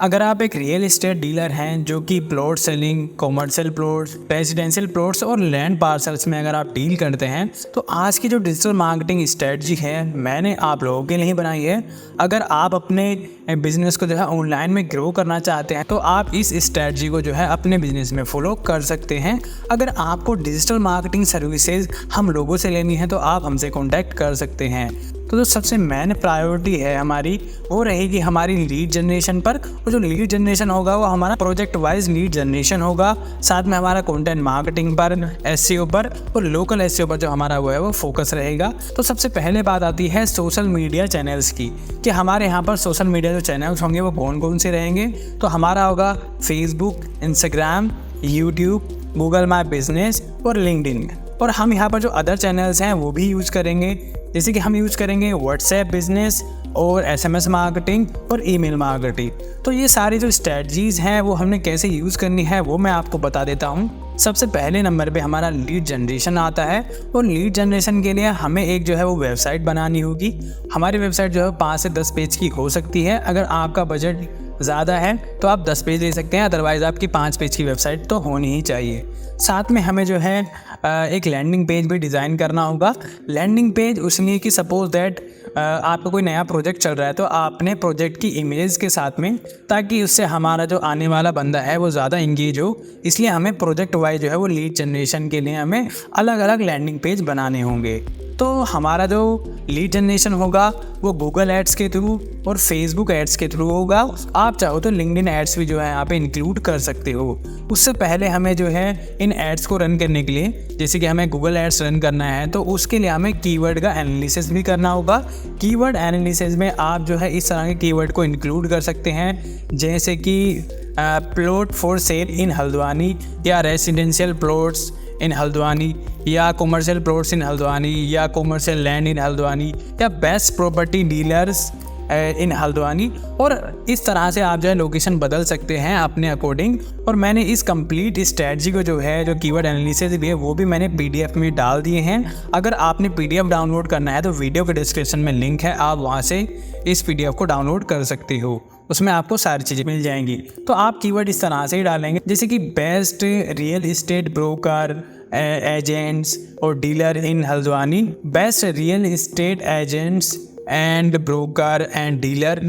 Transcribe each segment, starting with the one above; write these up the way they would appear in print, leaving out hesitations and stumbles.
अगर आप एक रियल एस्टेट डीलर हैं जो कि plot selling, commercial plots, residential plots और लैंड पार्सल्स में अगर आप डील करते हैं तो आज की जो डिजिटल मार्केटिंग स्ट्रेटजी है मैंने आप लोगों के लिए बनाई है। अगर आप अपने बिजनेस को जो है ऑनलाइन में ग्रो करना चाहते हैं तो आप इस स्ट्रेटजी को जो है अपने बिजनेस में फॉलो कर सकते हैं। अगर आपको डिजिटल मार्केटिंग सर्विसेज हम लोगों से लेनी है तो आप हमसे कॉन्टैक्ट कर सकते हैं। तो जो सबसे मेन प्रायोरिटी है हमारी वो रहेगी हमारी लीड जनरेशन पर। और जो लीड जनरेशन होगा वो हमारा प्रोजेक्ट वाइज लीड जनरेशन होगा, साथ में हमारा कंटेंट मार्केटिंग पर, एसईओ पर और लोकल एसईओ पर जो हमारा वो है वो फोकस रहेगा। तो सबसे पहले बात आती है सोशल मीडिया चैनल्स की कि हमारे यहाँ पर सोशल मीडिया जो चैनल्स होंगे वो कौन कौन से रहेंगे। तो हमारा होगा Facebook, Instagram, YouTube, Google my business और लिंक्डइन। और हम यहाँ पर जो अदर चैनल्स हैं वो भी यूज़ करेंगे, जैसे कि हम यूज़ करेंगे व्हाट्सएप बिजनेस और एसएमएस मार्केटिंग और ईमेल मार्केटिंग। तो ये सारी जो स्ट्रेटजीज़ हैं वो हमने कैसे यूज़ करनी है वो मैं आपको बता देता हूँ। सबसे पहले नंबर पे हमारा लीड जनरेशन आता है और लीड जनरेशन के लिए हमें एक जो है वो वेबसाइट बनानी होगी। हमारी वेबसाइट जो है 5 से 10 पेज की हो सकती है। अगर आपका बजट ज़्यादा है तो आप 10 पेज ले सकते हैं, अदरवाइज़ आपकी 5 पेज की वेबसाइट तो होनी ही चाहिए। साथ में हमें जो है एक लैंडिंग पेज भी डिज़ाइन करना होगा। लैंडिंग पेज उसमें कि सपोज दैट आपका कोई नया प्रोजेक्ट चल रहा है तो आपने प्रोजेक्ट की इमेज के साथ में, ताकि उससे हमारा जो आने वाला बंदा है वो ज़्यादा इंगेज हो, इसलिए हमें प्रोजेक्ट वाइज जो है वो लीड जनरेशन के लिए हमें अलग अलग लैंडिंग पेज बनाने होंगे। तो हमारा जो लीड जनरेशन होगा वो गूगल एड्स के थ्रू और फेसबुक एड्स के थ्रू होगा। आप चाहो तो लिंक्डइन एड्स भी जो है यहाँ पे इंक्लूड कर सकते हो। उससे पहले हमें जो है इन एड्स को रन करने के लिए, जैसे कि हमें गूगल एड्स रन करना है तो उसके लिए हमें कीवर्ड का एनालिसिस भी करना होगा। कीवर्ड एनालिसिस में आप जो है इस तरह के कीवर्ड को इंक्लूड कर सकते हैं, जैसे कि plot for sale in Haldwani या रेजिडेंशियल प्लॉट्स इन हल्द्वानी या कॉमर्शियल प्लॉट्स इन हल्द्वानी या कॉमर्शियल लैंड इन हल्द्वानी या बेस्ट प्रॉपर्टी डीलर्स इन हल्द्वानी। और इस तरह से आप जो है लोकेशन बदल सकते हैं अपने अकॉर्डिंग। और मैंने इस कंप्लीट स्ट्रेटजी को जो है जो कीवर्ड एनालिसिस भी है वो भी मैंने पीडीएफ में डाल दिए हैं। अगर आपने पीडीएफ डाउनलोड करना है तो वीडियो के डिस्क्रिप्शन में लिंक है, आप वहाँ से इस पीडीएफ को डाउनलोड कर सकते हो, उसमें आपको सारी चीज़ें मिल जाएंगी। तो आप कीवर्ड इस तरह से ही डालेंगे, जैसे कि best real estate broker agents और dealer in Haldwani, best real estate agents and broker and dealer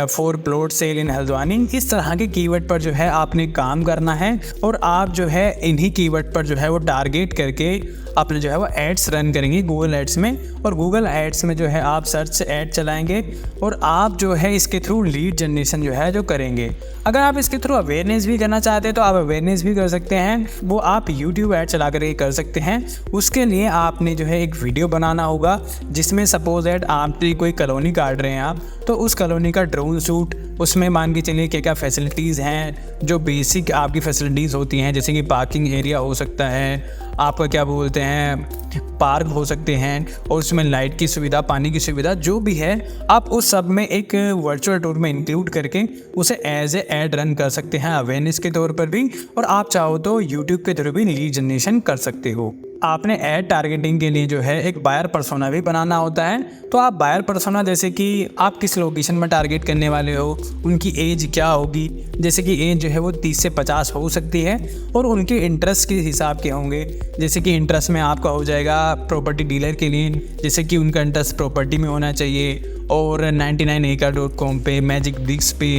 for plot sale in Haldwani. इस तरह के कीवर्ड पर जो है आपने काम करना है और आप जो है इन्हीं कीवर्ड पर जो है वो टारगेट करके अपने जो है वो एड्स रन करेंगे गूगल एड्स में। और गूगल एड्स में जो है आप सर्च से ऐड चलाएंगे और आप जो है इसके थ्रू लीड जनरेशन जो है जो करेंगे। अगर आप इसके थ्रू अवेयरनेस भी करना चाहते हैं तो आप अवेयरनेस भी कर सकते हैं, वो आप यूट्यूब ऐड चला करके कर सकते हैं। उसके लिए आपने जो है एक वीडियो बनाना होगा जिसमें सपोज दैट आप कोई कॉलोनी काट रहे हैं आप, तो उस कॉलोनी का ड्रोन शूट, उसमें मान के चलिए क्या क्या फैसिलिटीज़ हैं, जो बेसिक आपकी फैसिलिटीज़ होती हैं, जैसे कि पार्किंग एरिया हो सकता है, आपका क्या बोलते हैं पार्क हो सकते हैं, और उसमें लाइट की सुविधा, पानी की सुविधा, जो भी है आप उस सब में एक वर्चुअल टूर में इंक्लूड करके उसे एज ए ऐड रन कर सकते हैं अवेयरनेस के तौर पर भी। और आप चाहो तो यूट्यूब के थ्रू भी लीड जनरेशन कर सकते हो। आपने ऐड टारगेटिंग के लिए जो है एक बायर पर्सोना भी बनाना होता है। तो आप बायर पर्सोना, जैसे कि आप किस लोकेशन में टारगेट करने वाले हो, उनकी एज क्या होगी, जैसे कि एज जो है वो 30 से 50 हो सकती है, और उनके इंटरेस्ट के हिसाब के होंगे। जैसे कि इंटरेस्ट में आपका हो जाएगा प्रॉपर्टी डीलर के लिए, जैसे कि उनका इंटरेस्ट प्रॉपर्टी में होना चाहिए, और 99acre.com पे, मैजिक ब्रिक्स पे,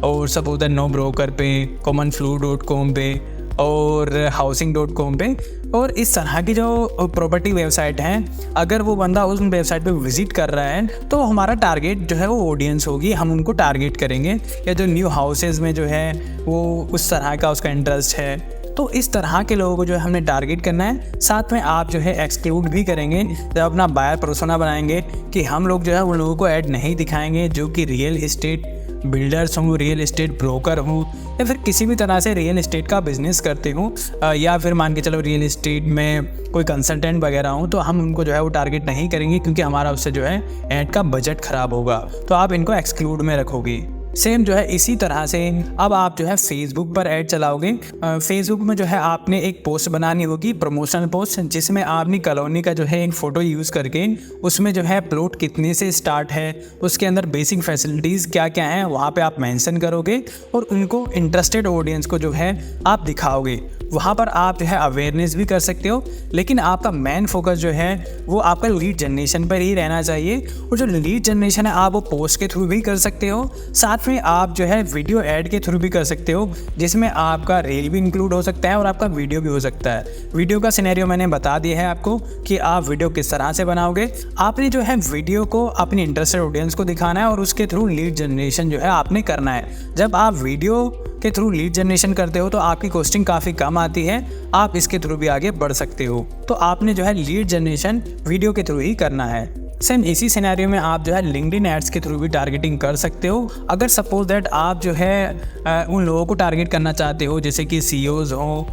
और सपोज नो ब्रोकर पे, commonflu.com पे और housing.com पे। और इस तरह की जो प्रॉपर्टी वेबसाइट हैं, अगर वो बंदा उस वेबसाइट पे विजिट कर रहा है तो हमारा टारगेट जो है वो ऑडियंस होगी, हम उनको टारगेट करेंगे। या जो न्यू हाउसेज में जो है वो उस तरह का उसका इंटरेस्ट है, तो इस तरह के लोगों को जो है हमने टारगेट करना है। साथ में आप जो है एक्सक्लूड भी करेंगे जब अपना बायर पर्सोना बनाएंगे कि हम लोग जो है उन लोगों को ऐड नहीं दिखाएंगे जो कि रियल एस्टेट बिल्डर्स हों, रियल एस्टेट ब्रोकर हों, या फिर किसी भी तरह से रियल एस्टेट का बिजनेस करते हों, या फिर मान के चलो रियल एस्टेट में कोई कंसल्टेंट वगैरह हों, तो हम उनको जो है वो टारगेट नहीं करेंगे क्योंकि हमारा उससे जो है ऐड का बजट ख़राब होगा। तो आप इनको एक्सक्लूड में रखोगे। सेम जो है इसी तरह से अब आप जो है फेसबुक पर ऐड चलाओगे। फेसबुक में जो है आपने एक पोस्ट बनानी होगी, प्रमोशनल पोस्ट, जिसमें आप अपनी कॉलोनी का जो है एक फ़ोटो यूज़ करके उसमें जो है प्लॉट कितने से स्टार्ट है, उसके अंदर बेसिक फैसिलिटीज़ क्या क्या हैं वहाँ पे आप मेंशन करोगे और उनको इंटरेस्टेड ऑडियंस को जो है आप दिखाओगे। वहाँ पर आप जो है अवेयरनेस भी कर सकते हो, लेकिन आपका मेन फोकस जो है वो आपका लीड जनरेशन पर ही रहना चाहिए। और जो लीड जनरेशन है आप वो पोस्ट के थ्रू भी कर सकते हो, साथ में आप जो है वीडियो ऐड के थ्रू भी कर सकते हो, जिसमें आपका रील भी इंक्लूड हो सकता है और आपका वीडियो भी हो सकता है। वीडियो का सिनेरियो मैंने बता दिया है आपको कि आप वीडियो किस तरह से बनाओगे। आपने जो है वीडियो को अपनी इंटरेस्टेड ऑडियंस को दिखाना है और उसके थ्रू लीड जनरेशन जो है आपने करना है। जब आप वीडियो के थ्रू लीड जनरेशन करते हो तो आपकी कॉस्टिंग काफ़ी कम आती है, आप इसके थ्रू भी आगे बढ़ सकते हो। तो आपने जो है लीड जनरेशन वीडियो के थ्रू ही करना है। सेम इसी सिनेरियो में आप जो है लिंक्डइन एड्स के थ्रू भी टारगेटिंग कर सकते हो। अगर सपोज दैट आप जो है उन लोगों को टारगेट करना चाहते हो जैसे कि सीईओज हो,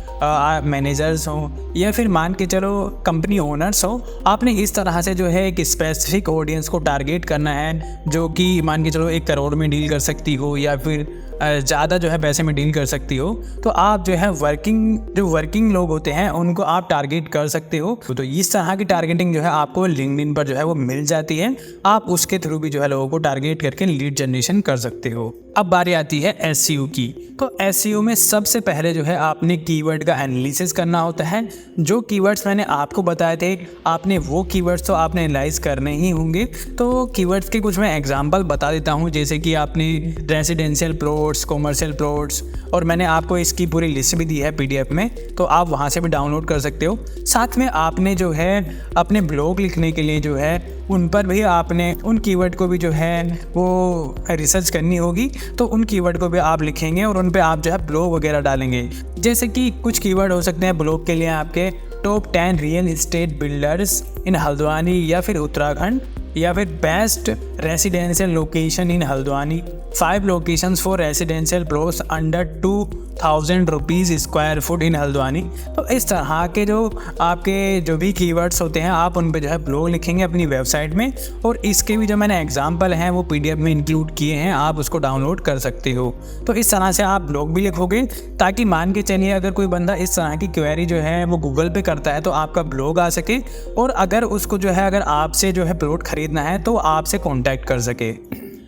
मैनेजर्स हो, या फिर मान के चलो कंपनी ओनर्स हो, आपने इस तरह से जो है एक स्पेसिफिक ऑडियंस को टारगेट करना है जो कि मान के चलो 1 करोड़ में डील कर सकती हो या फिर ज़्यादा जो है पैसे में डील कर सकती हो। तो आप जो है वर्किंग लोग होते हैं उनको आप टारगेट कर सकते हो। तो इस तरह की टारगेटिंग जो है आपको लिंक्डइन पर जो है वो मिल जाती है। आप उसके थ्रू भी जो है लोगों को टारगेट करके लीड जनरेशन कर सकते हो। अब बारी आती है एसईओ की। तो एसईओ में सबसे पहले जो है आपने कीवर्ड का एनालिसिस करना होता है। जो कीवर्ड्स मैंने आपको बताए थे आपने वो कीवर्ड्स तो आपने एनालाइज करने ही होंगे। तो कीवर्ड्स के कुछ मैं एग्जांपल बता देता हूँ, जैसे कि आपने रेजिडेंशियल प्लॉट्स, कॉमर्शियल प्लॉट्स, और मैंने आपको इसकी पूरी लिस्ट भी दी है पीडीएफ में, तो आप वहाँ से भी डाउनलोड कर सकते हो। साथ में आपने जो है अपने ब्लॉग लिखने के लिए जो है उन पर भी आपने उन कीवर्ड को भी जो है वो रिसर्च करनी होगी। तो उन कीवर्ड को भी आप लिखेंगे और उन पे आप जो है ब्लॉग वगैरह डालेंगे। जैसे कि कुछ कीवर्ड हो सकते हैं ब्लॉग के लिए आपके टॉप 10 रियल एस्टेट बिल्डर्स इन हल्द्वानी या फिर उत्तराखंड, या फिर best residential location in Haldwani, 5 locations for residential plots under 2000 rupees square foot in Haldwani. तो इस तरह के जो आपके जो भी कीवर्ड्स होते हैं आप उन पे जो है ब्लॉग लिखेंगे अपनी वेबसाइट में, और इसके भी जो मैंने एग्जांपल हैं वो पीडीएफ में इंक्लूड किए हैं, आप उसको डाउनलोड कर सकते हो। तो इस तरह से आप ब्लॉग भी लिखोगे ताकि मान के चलिए अगर कोई बंदा इस तरह की क्वेरी जो है वो गूगल पे करता है तो आपका ब्लॉग आ सके, और अगर उसको जो है अगर आपसे जो है प्लॉट खरीदना है तो आपसे कॉन्टैक्ट कर सके।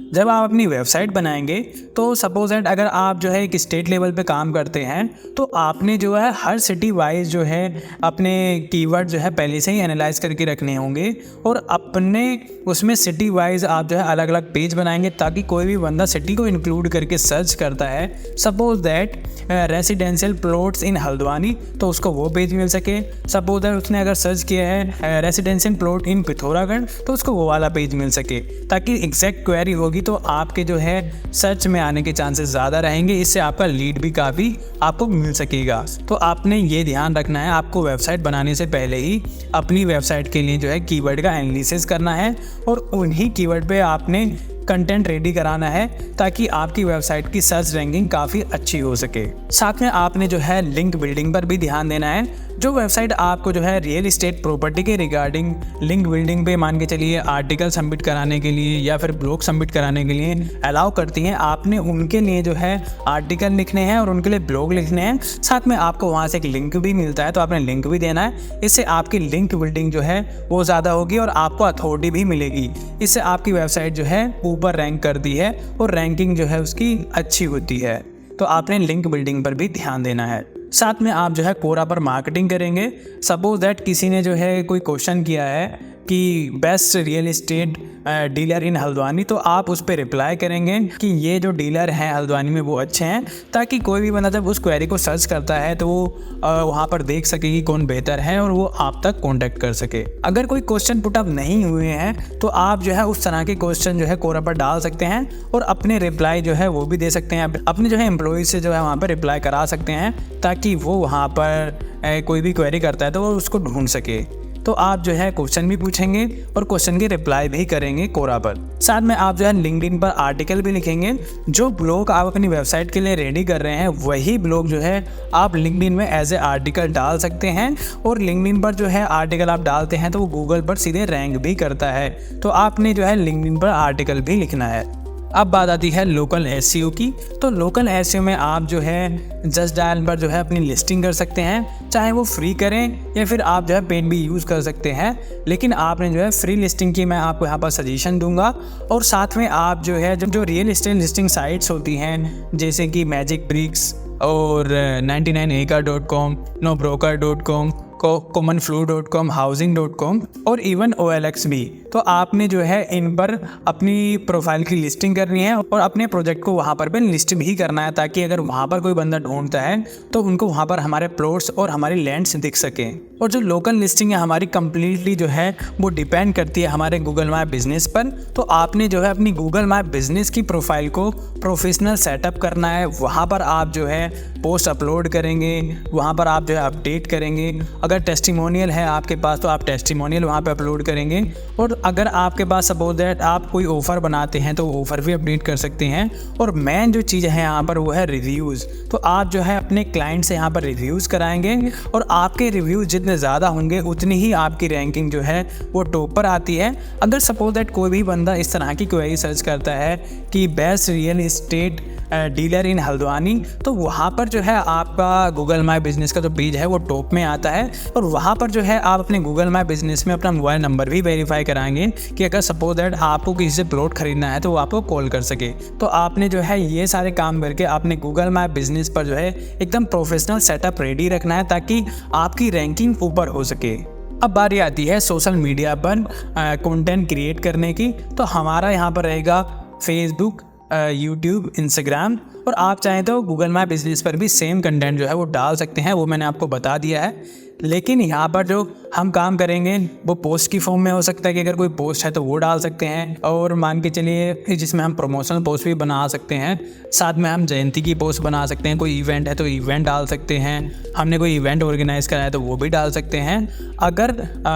जब आप अपनी वेबसाइट बनाएंगे तो सपोज दैट अगर आप जो है एक स्टेट लेवल पे काम करते हैं तो आपने जो है हर सिटी वाइज जो है अपने कीवर्ड जो है पहले से ही एनालाइज करके रखने होंगे, और अपने उसमें सिटी वाइज आप जो है अलग अलग पेज बनाएंगे ताकि कोई भी बंदा सिटी को इंक्लूड करके सर्च करता है, सपोज दैट रेसिडेंशियल प्लॉट्स इन हल्द्वानी, तो उसको वो पेज मिल सके। सपोज दैट उसने अगर सर्च किया है रेसिडेंशियल प्लॉट इन पिथौरागढ़ तो उसको वो वाला पेज मिल सके, ताकि एग्जैक्ट क्वेरी होगी तो आपके जो है सर्च में आने के चांसेस ज़्यादा रहेंगे। इससे आपका लीड भी काफ़ी आपको मिल सकेगा। तो आपने ये ध्यान रखना है, आपको वेबसाइट बनाने से पहले ही अपनी वेबसाइट के लिए जो है कीवर्ड का एनालिसिस करना है और उन्हीं कीवर्ड पे आपने कंटेंट रेडी कराना है ताकि आपकी वेबसाइट की सर्च रैंकिंग काफ़ी अच्छी हो सके। साथ में आपने जो है लिंक बिल्डिंग पर भी ध्यान देना है। जो वेबसाइट आपको जो है रियल इस्टेट प्रॉपर्टी के रिगार्डिंग लिंक बिल्डिंग पे मान के चलिए आर्टिकल सबमिट कराने के लिए या फिर ब्लॉग सबमिट कराने के लिए अलाउ करती हैं, आपने उनके लिए जो है आर्टिकल लिखने हैं और उनके लिए ब्लॉग लिखने हैं। साथ में आपको वहाँ से एक लिंक भी मिलता है तो आपने लिंक भी देना है। इससे आपकी लिंक बिल्डिंग जो है वो ज़्यादा होगी और आपको अथॉरिटी भी मिलेगी। इससे आपकी वेबसाइट जो है ऊपर रैंक करती है और रैंकिंग जो है उसकी अच्छी होती है। तो आपने लिंक बिल्डिंग पर भी ध्यान देना है। साथ में आप जो है कोरा पर मार्केटिंग करेंगे। सपोज दैट किसी ने जो है कोई क्वेश्चन किया है कि best real estate dealer in Haldwani, तो आप उस पर रिप्लाई करेंगे कि ये जो डीलर हैं हल्द्वानी में वो अच्छे हैं, ताकि कोई भी बंदा जब उस क्वेरी को सर्च करता है तो वो वहाँ पर देख सके कि कौन बेहतर है और वो आप तक कांटेक्ट कर सके। अगर कोई क्वेश्चन पुटअप नहीं हुए हैं तो आप जो है उस तरह के क्वेश्चन जो है कोरा पर डाल सकते हैं और अपने रिप्लाई जो है वो भी दे सकते हैं। अपने जो है एम्प्लॉय से जो है वहाँ पर रिप्लाई करा सकते हैं ताकि वो वहाँ पर कोई भी क्वेरी करता है तो वो उसको ढूंढ सके। तो आप जो है क्वेश्चन भी पूछेंगे और क्वेश्चन की रिप्लाई भी करेंगे कोरा पर। साथ में आप जो है लिंक्डइन पर आर्टिकल भी लिखेंगे। जो ब्लॉग आप अपनी वेबसाइट के लिए रेडी कर रहे हैं वही ब्लॉग जो है आप लिंक्डइन में एज ए आर्टिकल डाल सकते हैं, और लिंक्डइन पर जो है आर्टिकल आप डालते हैं तो वो गूगल पर सीधे रैंक भी करता है। तो आपने जो है लिंक्डइन पर आर्टिकल भी लिखना है। अब बात आती है लोकल एसईओ की। तो लोकल एसईओ में आप जो है जस्ट डायल पर जो है अपनी लिस्टिंग कर सकते हैं, चाहे वो फ्री करें या फिर आप जो है पेड भी यूज़ कर सकते हैं। लेकिन आपने जो है फ्री लिस्टिंग की मैं आपको यहाँ पर सजेशन दूंगा। और साथ में आप जो है जो रियल एस्टेट लिस्टिंग साइट्स होती हैं जैसे कि मैजिक ब्रिक्स और 99acre.com, nobroker.com, commonflu.com, housing.com और इवन OLX भी, तो आपने जो है इन पर अपनी प्रोफाइल की लिस्टिंग करनी है और अपने प्रोजेक्ट को वहाँ पर भी लिस्ट भी करना है, ताकि अगर वहाँ पर कोई बंदा ढूंढता है तो उनको वहाँ पर हमारे प्लॉट्स और हमारी लैंड्स दिख सकें। और जो लोकल लिस्टिंग है हमारी कंप्लीटली जो है वो डिपेंड करती है हमारे गूगल माई बिजनेस पर। तो आपने जो है अपनी गूगल माई बिजनेस की प्रोफाइल को प्रोफेशनल सेटअप करना है। वहाँ पर आप जो है पोस्ट अपलोड करेंगे, वहाँ पर आप जो है अपडेट करेंगे। अगर टेस्टिमोनियल है आपके पास तो आप टेस्टिमोनियल वहाँ पे अपलोड करेंगे। और अगर आपके पास सपोज दैट आप कोई ऑफ़र बनाते हैं तो ऑफ़र भी अपडेट कर सकते हैं। और मेन जो चीज़ है यहाँ पर वो है रिव्यूज़। तो आप जो है अपने क्लाइंट से यहाँ पर रिव्यूज़ कराएंगे और आपके रिव्यूज़ जितने ज़्यादा होंगे उतनी ही आपकी रैंकिंग जो है वो टॉप पर आती है। अगर सपोज दैट कोई भी बंदा इस तरह की क्वेरी सर्च करता है कि best real estate dealer in Haldwani, तो वहाँ पर जो है आपका गूगल माई बिजनेस का जो पेज है वो टॉप में आता है। और वहाँ पर जो है आप अपने गूगल माई बिजनेस में अपना मोबाइल नंबर भी वेरीफाई कराएंगे कि अगर सपोज दैट आपको किसी से प्लॉट खरीदना है तो वो आपको कॉल कर सके। तो आपने जो है ये सारे काम करके आपने गूगल माई बिजनेस पर जो है एकदम प्रोफेशनल सेटअप रेडी रखना है ताकि आपकी रैंकिंग ऊपर हो सके। अब बारी आती है सोशल मीडिया पर कंटेंट क्रिएट करने की। तो हमारा यहाँ पर रहेगा फेसबुक, यूट्यूब, इंस्टाग्राम, और आप चाहें तो गूगल माई बिजनेस पर भी सेम कंटेंट जो है वो डाल सकते हैं, वो मैंने आपको बता दिया है। लेकिन यहाँ पर जो हम काम करेंगे वो पोस्ट की फॉर्म में हो सकता है कि अगर कोई पोस्ट है तो वो डाल सकते हैं, और मान के चलिए जिसमें हम प्रमोशनल पोस्ट भी बना सकते हैं। साथ में हम जयंती की पोस्ट बना सकते हैं, कोई इवेंट है तो इवेंट डाल सकते हैं, हमने कोई इवेंट ऑर्गेनाइज करा है तो वो भी डाल सकते हैं। अगर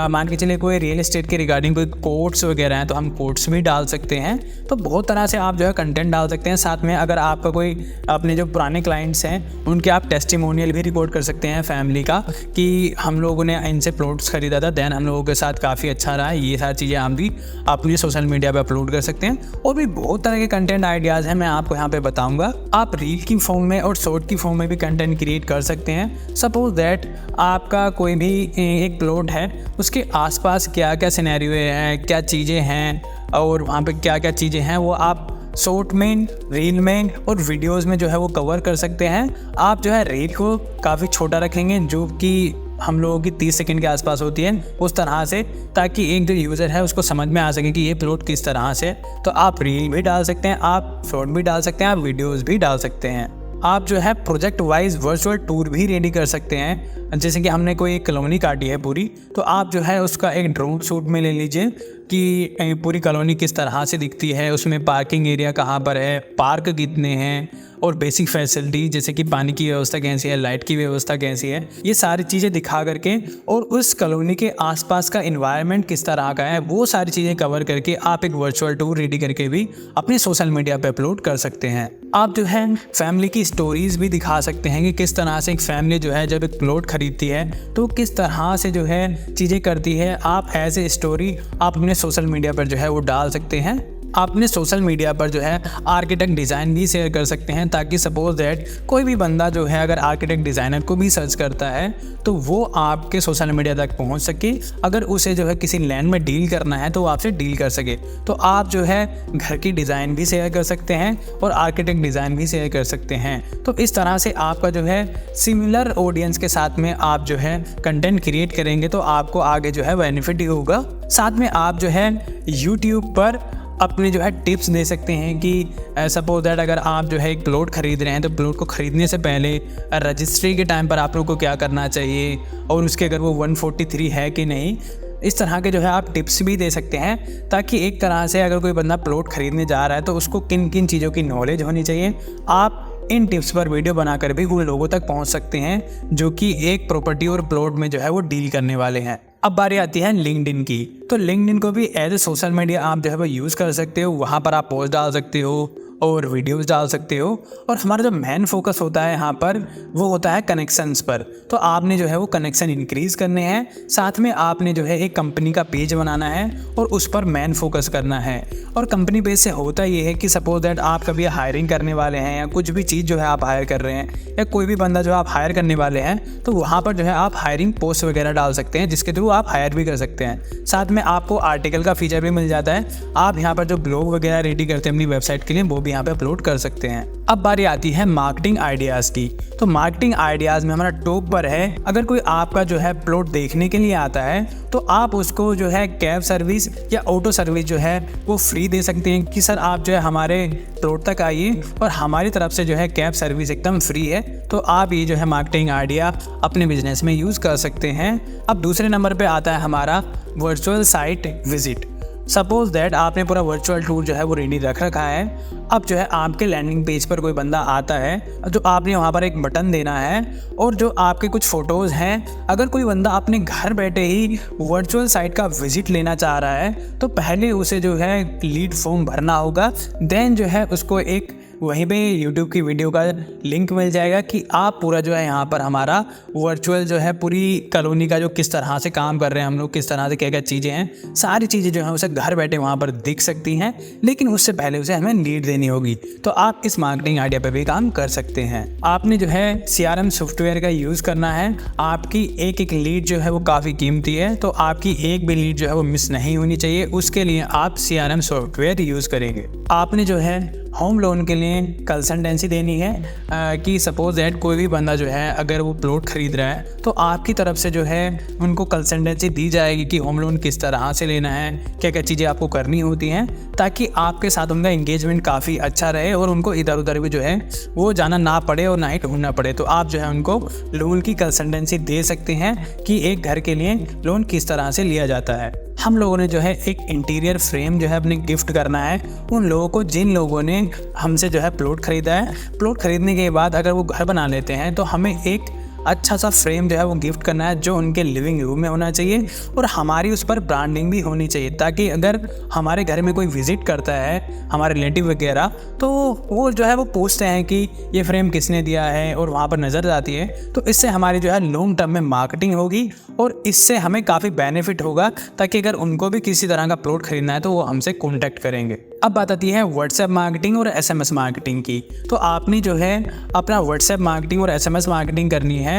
मान के चलिए कोई रियल एस्टेट के रिगार्डिंग कोई कोट्स वगैरह हैं तो हम कोट्स भी डाल सकते हैं। तो बहुत तरह से आप जो है कंटेंट डाल सकते हैं। साथ में अगर आपका कोई अपने जो पुराने क्लाइंट्स हैं उनके आप टेस्टिमोनियल भी रिकॉर्ड कर सकते हैं फैमिली का कि हम लोगों ने इनसे प्लॉट्स खरीदा था, देन हम लोगों के साथ काफ़ी अच्छा रहा है। ये सारी चीज़ें हम भी अपनी सोशल मीडिया पे अपलोड कर सकते हैं। और भी बहुत तरह के कंटेंट आइडियाज़ हैं, मैं आपको यहाँ पे बताऊंगा। आप रील की फॉर्म में और शॉर्ट की फॉर्म में भी कंटेंट क्रिएट कर सकते हैं। सपोज दैट आपका कोई भी एक प्लॉट है, उसके आसपास क्या क्या सिनेरियो है, क्या चीज़ें हैं और वहाँ पे क्या क्या चीज़ें हैं, वो आप शॉर्ट में, रील में और वीडियोस में जो है वो कवर कर सकते हैं। आप जो है रील को काफ़ी छोटा रखेंगे जो कि हम लोगों की 30 सेकंड के आसपास होती है, उस तरह से, ताकि एक जो यूज़र है उसको समझ में आ सके कि ये प्लॉट किस तरह से। तो आप रील भी डाल सकते हैं, आप शॉर्ट भी डाल सकते हैं, आप वीडियोज़ भी डाल सकते हैं। आप जो है प्रोजेक्ट वाइज वर्चुअल टूर भी रेडी कर सकते हैं। जैसे कि हमने कोई एक कॉलोनी काटी है पूरी, तो आप जो है उसका एक ड्रोन शूट में ले लीजिए कि पूरी कॉलोनी किस तरह से दिखती है, उसमें पार्किंग एरिया कहाँ पर है, पार्क कितने हैं और बेसिक फैसिलिटी जैसे कि पानी की व्यवस्था कैसी है, लाइट की व्यवस्था कैसी है, ये सारी चीज़ें दिखा करके और उस कॉलोनी के आसपास का इन्वायरमेंट किस तरह का है, वो सारी चीज़ें कवर करके आप एक वर्चुअल टूर रेडी करके भी अपने सोशल मीडिया पे अपलोड कर सकते हैं। आप जो है फैमिली की स्टोरीज़ भी दिखा सकते हैं कि किस तरह से एक फैमिली जो है जब एक प्लॉट खरीदती है तो किस तरह से जो है चीज़ें करती है। आप एज ए स्टोरी आप अपने सोशल मीडिया पर जो है वो डाल सकते हैं। आप अपने सोशल मीडिया पर जो है आर्किटेक्ट डिज़ाइन भी शेयर कर सकते हैं, ताकि सपोज दैट कोई भी बंदा जो है अगर आर्किटेक्ट डिज़ाइनर को भी सर्च करता है तो वो आपके सोशल मीडिया तक पहुंच सके। अगर उसे जो है किसी लैंड में डील करना है तो वो आपसे डील कर सके। तो आप जो है घर की डिज़ाइन भी शेयर कर सकते हैं और आर्किटेक्ट डिज़ाइन भी शेयर कर सकते हैं। तो इस तरह से आपका जो है सिमिलर ऑडियंस के साथ में आप जो है कंटेंट क्रिएट करेंगे तो आपको आगे जो है बेनिफिट ही होगा। साथ में आप जो है यूट्यूब पर अपने जो है टिप्स दे सकते हैं कि सपोज दैट अगर आप जो है एक प्लॉट खरीद रहे हैं तो प्लॉट को ख़रीदने से पहले रजिस्ट्री के टाइम पर आप लोग को क्या करना चाहिए और उसके अगर वो 143 है कि नहीं, इस तरह के जो है आप टिप्स भी दे सकते हैं, ताकि एक तरह से अगर कोई बंदा प्लॉट खरीदने जा रहा है तो उसको किन किन चीज़ों की नॉलेज होनी चाहिए। आप इन टिप्स पर वीडियो बनाकर भी उन लोगों तक पहुंच सकते हैं जो कि एक प्रॉपर्टी और प्लॉट में जो है वो डील करने वाले हैं। अब बारी आती है लिंक्डइन की। तो लिंक्डइन को भी एज ए सोशल मीडिया आप जो है वो यूज़ कर सकते हो। वहाँ पर आप पोस्ट डाल सकते हो और वीडियोस डाल सकते हो। और हमारा जो मेन फोकस होता है यहाँ पर वो होता है कनेक्शंस पर। तो आपने जो है वो कनेक्शन इंक्रीज़ करने हैं, साथ में आपने जो है एक कंपनी का पेज बनाना है और उस पर मेन फोकस करना है। और कंपनी पेज से होता ये है कि सपोज दैट आप कभी हायरिंग करने वाले हैं या कुछ भी चीज़ जो है आप हायर कर रहे हैं या कोई भी बंदा जो आप हायर करने वाले हैं, तो वहाँ पर जो है आप हायरिंग पोस्ट वगैरह डाल सकते हैं जिसके थ्रू आप हायर भी कर सकते हैं। साथ में आपको आर्टिकल का फीचर भी मिल जाता है। आप यहाँ पर जो ब्लॉग वगैरह रेडी करते हैं अपनी वेबसाइट के लिए वो भी यहाँ पे अपलोड कर सकते हैं। अब बारी आती है मार्केटिंग आइडियाज़ की। तो मार्केटिंग आइडियाज़ में हमारा टॉप पर है, अगर कोई आपका जो है प्लॉट देखने के लिए आता है तो आप उसको जो है कैब सर्विस या ऑटो सर्विस जो है वो फ्री दे सकते हैं कि सर आप जो है हमारे प्लॉट तक आइए और हमारी तरफ से जो है कैब सर्विस एकदम फ्री है। तो आप ये जो है मार्केटिंग आइडिया अपने बिजनेस में यूज़ कर सकते हैं। अब दूसरे नंबर पे आता है हमारा virtual site visit. Suppose that आपने पूरा वर्चुअल टूर जो है वो रेडी रख रखा है। अब जो है आपके लैंडिंग पेज पर कोई बंदा आता है, जो आपने वहाँ पर एक बटन देना है और जो आपके कुछ फ़ोटोज़ हैं, अगर कोई बंदा अपने घर बैठे ही वर्चुअल साइट का विजिट लेना चाह रहा है तो पहले उसे जो है लीड फॉर्म भरना होगा। देन जो है उसको एक वहीं पे यूट्यूब की वीडियो का लिंक मिल जाएगा कि आप पूरा जो है यहाँ पर हमारा वर्चुअल जो है पूरी कॉलोनी का जो किस तरह से काम कर रहे हैं हम लोग, किस तरह से क्या क्या चीज़ें हैं, सारी चीज़ें जो हैं उसे घर बैठे वहाँ पर दिख सकती हैं। लेकिन उससे पहले उसे हमें लीड देनी होगी। तो आप इस मार्केटिंग आइडिया पे भी काम कर सकते हैं। आपने जो है CRM सॉफ्टवेयर का यूज़ करना है। आपकी एक एक लीड जो है वो काफ़ी कीमती है, तो आपकी एक भी लीड जो है वो मिस नहीं होनी चाहिए। उसके लिए आप CRM सॉफ्टवेयर यूज़ करेंगे। आपने जो है होम लोन के लिए कंसल्टेंसी देनी है कि सपोज दैट कोई भी बंदा जो है अगर वो प्लॉट खरीद रहा है तो आपकी तरफ से जो है उनको कंसल्टेंसी दी जाएगी कि होम लोन किस तरह से लेना है, क्या क्या चीज़ें आपको करनी होती हैं, ताकि आपके साथ उनका इंगेजमेंट काफ़ी अच्छा रहे और उनको इधर उधर भी जो है वो जाना ना पड़े और ना ही ढूंढना पड़े। तो आप जो है उनको लोन की कंसल्टेंसी दे सकते हैं कि एक घर के लिए लोन किस तरह से लिया जाता है। हम लोगों ने जो है एक इंटीरियर फ्रेम जो है अपने गिफ्ट करना है उन लोगों को जिन लोगों ने हमसे जो है प्लॉट खरीदा है। प्लॉट खरीदने के बाद अगर वो घर बना लेते हैं तो हमें एक अच्छा सा फ्रेम जो है वो गिफ्ट करना है जो उनके लिविंग रूम में होना चाहिए और हमारी उस पर ब्रांडिंग भी होनी चाहिए, ताकि अगर हमारे घर में कोई विज़िट करता है हमारे रिलेटिव वगैरह तो वो जो है वो पूछते हैं कि ये फ्रेम किसने दिया है और वहाँ पर नज़र आती है। तो इससे हमारी जो है लॉन्ग टर्म में मार्केटिंग होगी और इससे हमें काफ़ी बेनिफिट होगा, ताकि अगर उनको भी किसी तरह का प्लॉट खरीदना है तो वो हमसे कॉन्टैक्ट करेंगे। अब बात आती है व्हाट्सएप मार्केटिंग और SMS मार्केटिंग की। तो आपने जो है अपना व्हाट्सएप मार्केटिंग और SMS मार्केटिंग करनी है।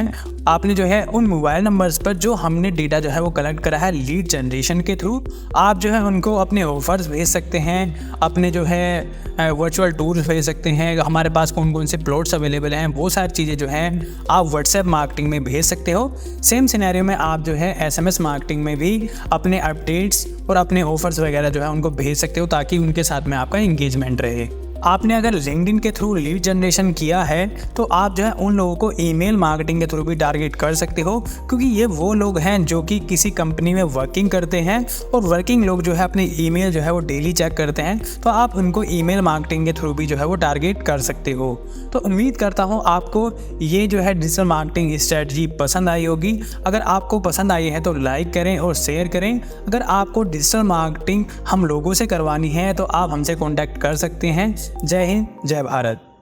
आपने जो है उन मोबाइल नंबर्स पर जो हमने डेटा जो है वो कलेक्ट करा है लीड जनरेशन के थ्रू, आप जो है उनको अपने ऑफर्स भेज सकते हैं, अपने जो है वर्चुअल टूर्स भेज सकते हैं, हमारे पास कौन कौन से प्लॉट्स अवेलेबल हैं, वो सारी चीज़ें जो हैं आप व्हाट्सएप मार्केटिंग में भेज सकते हो। सेम सिनेरियो में आप जो है SMS मार्केटिंग में भी अपने अपडेट्स और अपने ऑफर्स वगैरह जो है उनको भेज सकते हो, ताकि उनके साथ में आपका इंगेजमेंट रहे। आपने अगर लिंक्डइन के थ्रू लीड जनरेशन किया है तो आप जो है उन लोगों को ईमेल मार्केटिंग के थ्रू भी टारगेट कर सकते हो, क्योंकि ये वो लोग हैं जो कि किसी कंपनी में वर्किंग करते हैं और वर्किंग लोग जो है अपनी ईमेल जो है वो डेली चेक करते हैं। तो आप उनको ईमेल मार्केटिंग के थ्रू भी जो है वो टारगेट कर सकते हो। तो उम्मीद करता हूँ आपको ये जो है डिजिटल मार्केटिंग स्ट्रेटजी पसंद आई होगी। अगर आपको पसंद आई है तो लाइक करें और शेयर करें। अगर आपको डिजिटल मार्केटिंग हम लोगों से करवानी है तो आप हमसे कॉन्टैक्ट कर सकते हैं। जय हिंद, जय भारत।